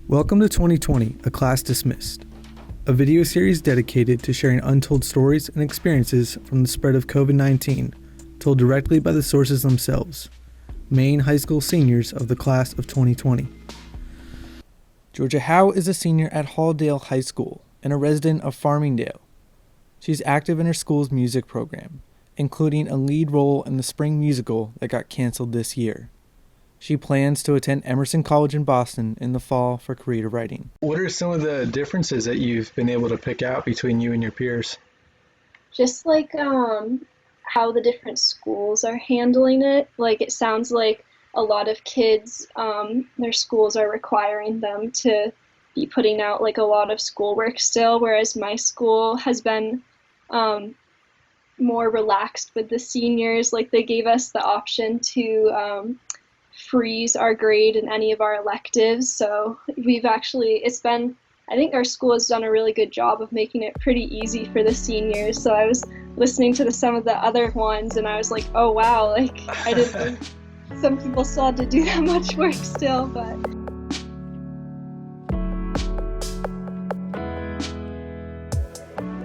Welcome to 2020, A Class Dismissed, a video series dedicated to sharing untold stories and experiences from the spread of COVID-19, told directly by the sources themselves, Maine high school seniors of the class of 2020. Georgia Howe is a senior at Halldale High School and a resident of Farmingdale. She's active in her school's music program, including a lead role in the spring musical that got canceled this year. She plans to attend Emerson College in Boston in the fall for creative writing. What are some of the differences that you've been able to pick out between you and your peers? Just like how the different schools are handling it. Like it sounds like a lot of kids, their schools are requiring them to be putting out like a lot of schoolwork still, whereas my school has been more relaxed with the seniors. Like they gave us the option to freeze our grade in any of our electives. So I think our school has done a really good job of making it pretty easy for the seniors. So I was listening to some of the other ones and I was like, oh wow, like I didn't think some people still had to do that much work still, but.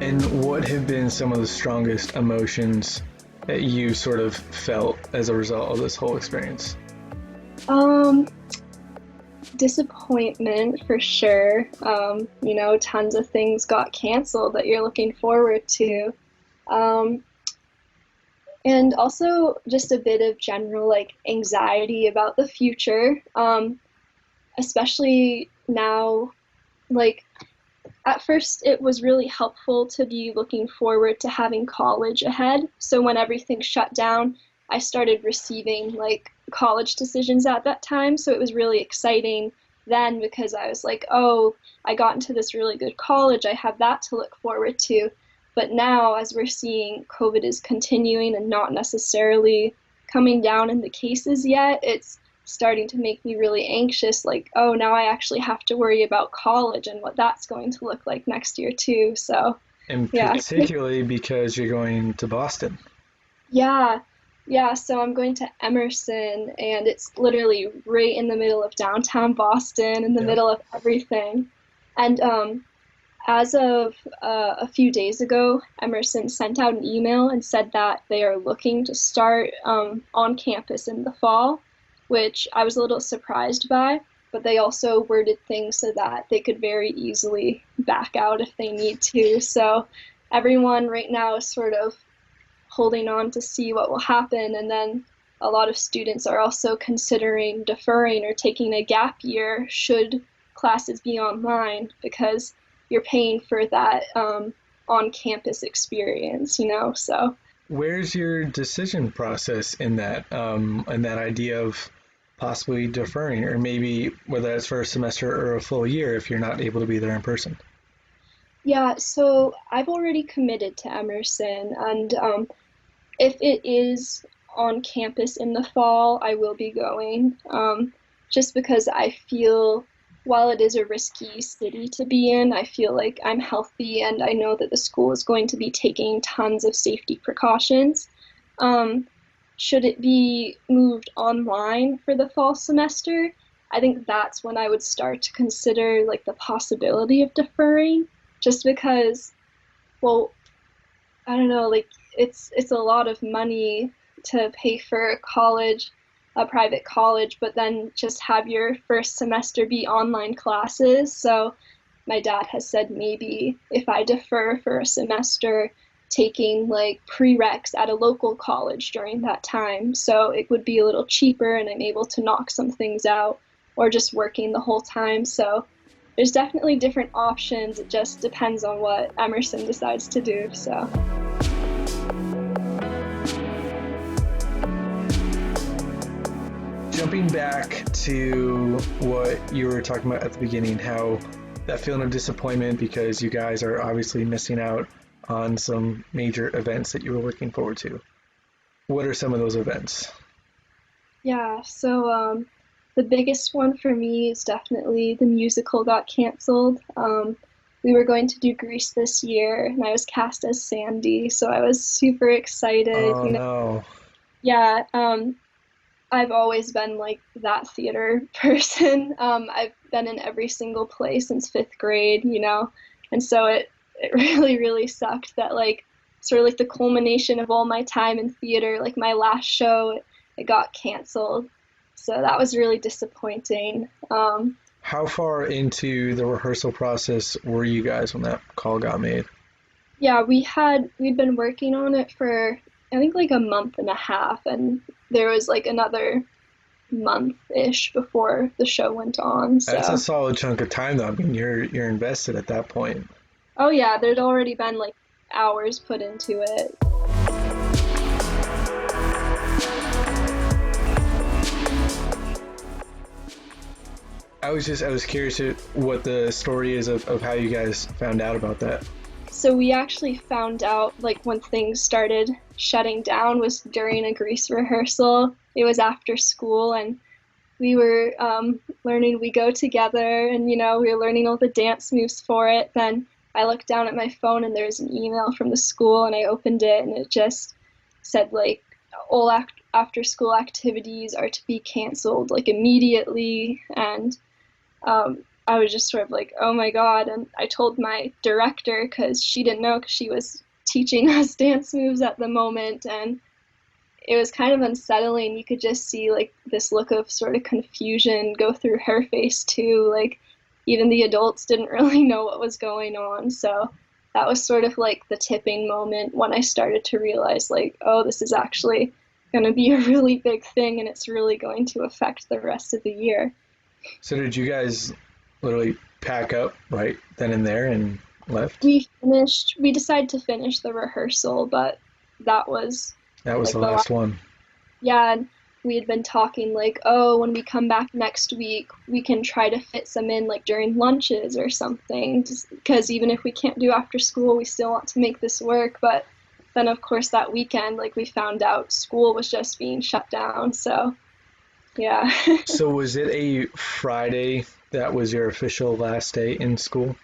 And what have been some of the strongest emotions that you sort of felt as a result of this whole experience? Disappointment for sure. Tons of things got canceled that you're looking forward to. And also just a bit of general like anxiety about the future. Especially now, like at first it was really helpful to be looking forward to having college ahead. So when everything shut down, I started receiving like college decisions at that time. So it was really exciting then because I was like, oh, I got into this really good college. I have that to look forward to. But now as we're seeing COVID is continuing and not necessarily coming down in the cases yet, it's starting to make me really anxious. Like, oh, now I actually have to worry about college and what that's going to look like next year too. So, and particularly because you're going to Boston. Yeah, so I'm going to Emerson, and it's literally right in the middle of downtown Boston, in the middle of everything. And as of a few days ago, Emerson sent out an email and said that they are looking to start on campus in the fall, which I was a little surprised by, but they also worded things so that they could very easily back out if they need to. So everyone right now is sort of holding on to see what will happen, and then a lot of students are also considering deferring or taking a gap year should classes be online because you're paying for that on-campus experience, so. Where's your decision process in that idea of possibly deferring, or maybe whether that's for a semester or a full year if you're not able to be there in person? Yeah, so I've already committed to Emerson, and if it is on campus in the fall, I will be going, just because I feel, while it is a risky city to be in, I feel like I'm healthy and I know that the school is going to be taking tons of safety precautions. Should it be moved online for the fall semester, I think that's when I would start to consider like the possibility of deferring, just because, well, I don't know, like it's a lot of money to pay for college, a private college, but then just have your first semester be online classes. So my dad has said maybe if I defer for a semester, taking like prereqs at a local college during that time. So it would be a little cheaper and I'm able to knock some things out, or just working the whole time. So there's definitely different options. It just depends on what Emerson decides to do, so. Jumping back to what you were talking about at the beginning, how that feeling of disappointment because you guys are obviously missing out on some major events that you were looking forward to. What are some of those events? Yeah, so the biggest one for me is definitely the musical got canceled. We were going to do Grease this year, and I was cast as Sandy, so I was super excited. Oh, no. Yeah, I've always been like that theater person. I've been in every single play since fifth grade, and so it really, really sucked that like sort of like the culmination of all my time in theater, like my last show, it got canceled. So that was really disappointing. How far into the rehearsal process were you guys when that call got made? Yeah, we'd been working on it for I think like a month and a half, and there was like another month-ish before the show went on. That's a So, solid chunk of time, though. I mean, you're invested at that point. oh yeah, there'd already been like hours put into it. I was curious what the story is of how you guys found out about that. So we actually found out like when things started shutting down was during a Grease rehearsal. It was after school, and we were learning We Go Together, and we were learning all the dance moves for it. Then I looked down at my phone and there was an email from the school, and I opened it and it just said like all after school activities are to be canceled like immediately. And I was just sort of like, oh my God. And I told my director because she didn't know because she was teaching us dance moves at the moment. And it was kind of unsettling. You could just see like this look of sort of confusion go through her face too. Like even the adults didn't really know what was going on. So that was sort of like the tipping moment when I started to realize like, oh, this is actually going to be a really big thing and it's really going to affect the rest of the year. So did you guys literally pack up right then and there and left? We decided to finish the rehearsal, but that was That was like the last one. yeah, and we had been talking like, oh, when we come back next week, we can try to fit some in like during lunches or something. Because even if we can't do after school, we still want to make this work. But then, of course, that weekend, like we found out school was just being shut down. So, yeah. So was it a Friday that was your official last day in school?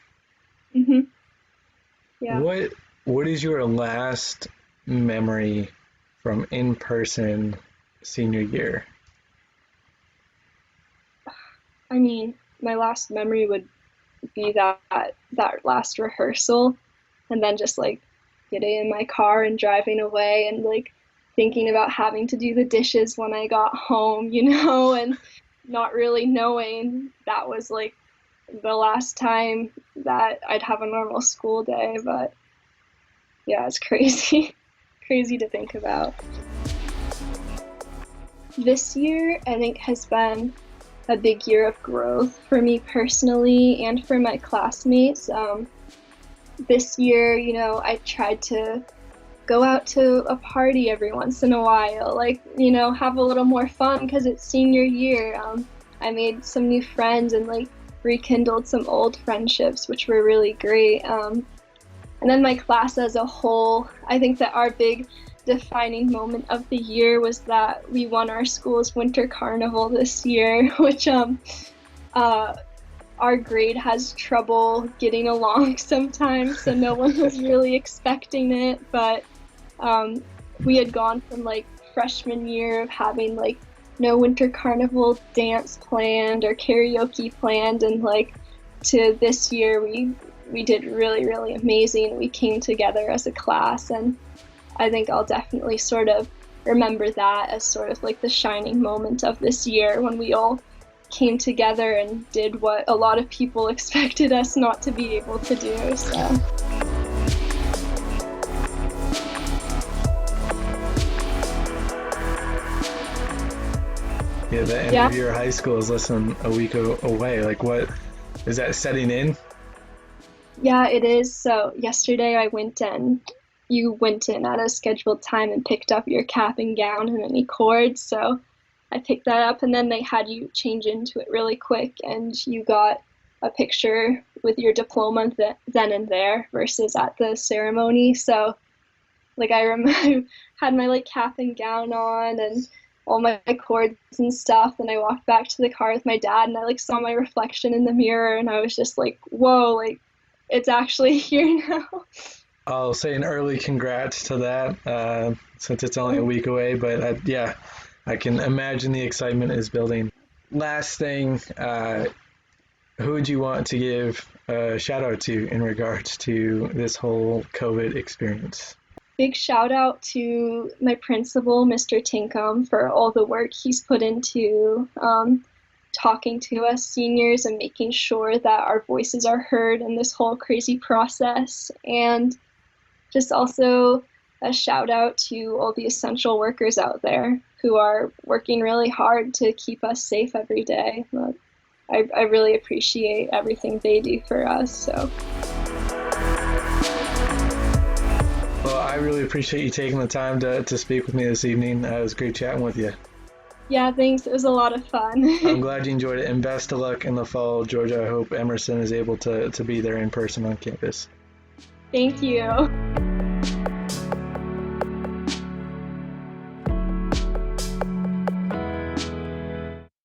hmm Yeah. What is your last memory from in-person senior year? I mean, my last memory would be that last rehearsal, and then just like getting in my car and driving away, and like thinking about having to do the dishes when I got home, and not really knowing that was like the last time that I'd have a normal school day. But yeah, it's crazy, crazy to think about. This year, I think, has been a big year of growth for me personally and for my classmates. This year, I tried to go out to a party every once in a while, like, have a little more fun because it's senior year. I made some new friends and like rekindled some old friendships, which were really great. And then my class as a whole, I think that our big defining moment of the year was that we won our school's winter carnival this year, which our grade has trouble getting along sometimes, so no one was really expecting it. But we had gone from like freshman year of having like no winter carnival dance planned or karaoke planned, and like to this year we did really, really amazing. We came together as a class, and I think I'll definitely sort of remember that as sort of like the shining moment of this year when we all came together and did what a lot of people expected us not to be able to do. So. Yeah, the end of your high school is less than a week away. Like, what is that setting in? Yeah, it is. So yesterday you went in at a scheduled time and picked up your cap and gown and any cords. So I picked that up, and then they had you change into it really quick, and you got a picture with your diploma then and there versus at the ceremony. So like I remember I had my like cap and gown on and all my cords and stuff, and I walked back to the car with my dad, and I like saw my reflection in the mirror, and I was just like, whoa, like it's actually here now. I'll say an early congrats to that, since it's only a week away. But yeah, I can imagine the excitement is building. Last thing, who would you want to give a shout out to in regards to this whole COVID experience? Big shout out to my principal, Mr. Tinkham, for all the work he's put into talking to us seniors and making sure that our voices are heard in this whole crazy process. And just also a shout out to all the essential workers out there who are working really hard to keep us safe every day. I really appreciate everything they do for us. So. Well, I really appreciate you taking the time to speak with me this evening. It was great chatting with you. Yeah, thanks. It was a lot of fun. I'm glad you enjoyed it, and best of luck in the fall, Georgia. I hope Emerson is able to be there in person on campus. Thank you.